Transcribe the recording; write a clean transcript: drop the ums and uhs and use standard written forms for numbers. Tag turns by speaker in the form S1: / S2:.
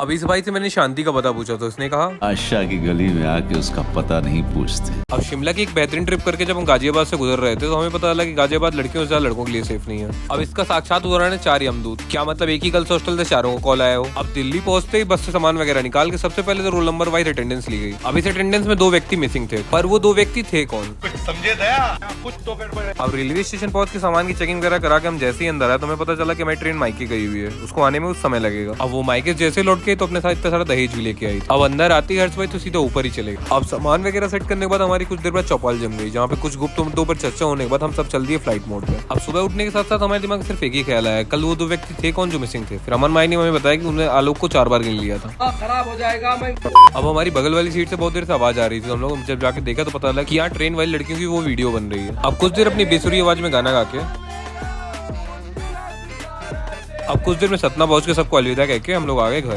S1: अब इस भाई से मैंने शांति का पता पूछा तो उसने कहा
S2: आशा की गली में आके उसका पता नहीं पूछते।
S1: अब शिमला की एक बेहतरीन ट्रिप करके जब हम गाजियाबाद से गुजर रहे थे तो हमें पता चला कि गाजियाबाद लड़कियों से ज्यादा लड़कों के लिए सेफ नहीं है। अब इसका साक्षात उदाहरण है 4 यमदूत। क्या मतलब एक ही गर्ल्स हॉस्टल से चारों को कॉल आया हो। अब दिल्ली पहुंचते ही बस से सामान वगैरह निकाल के सबसे पहले तो रोल नंबर वाइज अटेंडेंस ली गई। अब इस अटेंडेंस में 2 व्यक्ति मिसिंग थे, पर वो 2 व्यक्ति थे कौन?
S3: समझे दया कुछ तो गड़बड़।
S1: अब रेलवे स्टेशन पहुंच के सामान की चेकिंग वगैरह करा के हम जैसे ही अंदर आए तो हमें पता चला कि हमारी ट्रेन मायके गई हुई है, उसको आने में कुछ समय लगेगा। अब वो मायके जैसे लौट के तो अपने साथ इतना सारा दहेज भी लेके आई। अब अंदर आती हर्ष भाई तो सीधा ऊपर ही चले गए। अब सामान वगैरह सेट करने के बाद हमारी कुछ देर बाद चौपाल जम गई, जहाँ पे कुछ गुप्त मुद्दों पर चर्चा होने के बाद हम सब चल दिए फ्लाइट मोड पे। अब सुबह उठने के साथ साथ हमारे दिमाग में सिर्फ एक ही ख्याल आया, कल वो 2 व्यक्ति थे कौन जो मिसिंग थे। फिर अमन माई ने हमें बताया कि उन्होंने आलोक को 4 बार गिन लिया था।
S3: खराब हो जाएगा मैं।
S1: अब हमारी बगल वाली सीट से बहुत देर से आवाज आ रही थी, हम लोग जब जाके देखा तो पता लगा कि यहाँ ट्रेन वाली लड़कियों की वो वीडियो बन रही है। अब कुछ देर अपनी बेसुरी आवाज में गाना गा के अब कुछ देर में सतना पहुंच के सबको अलविदा कह के हम लोग आ गए घर।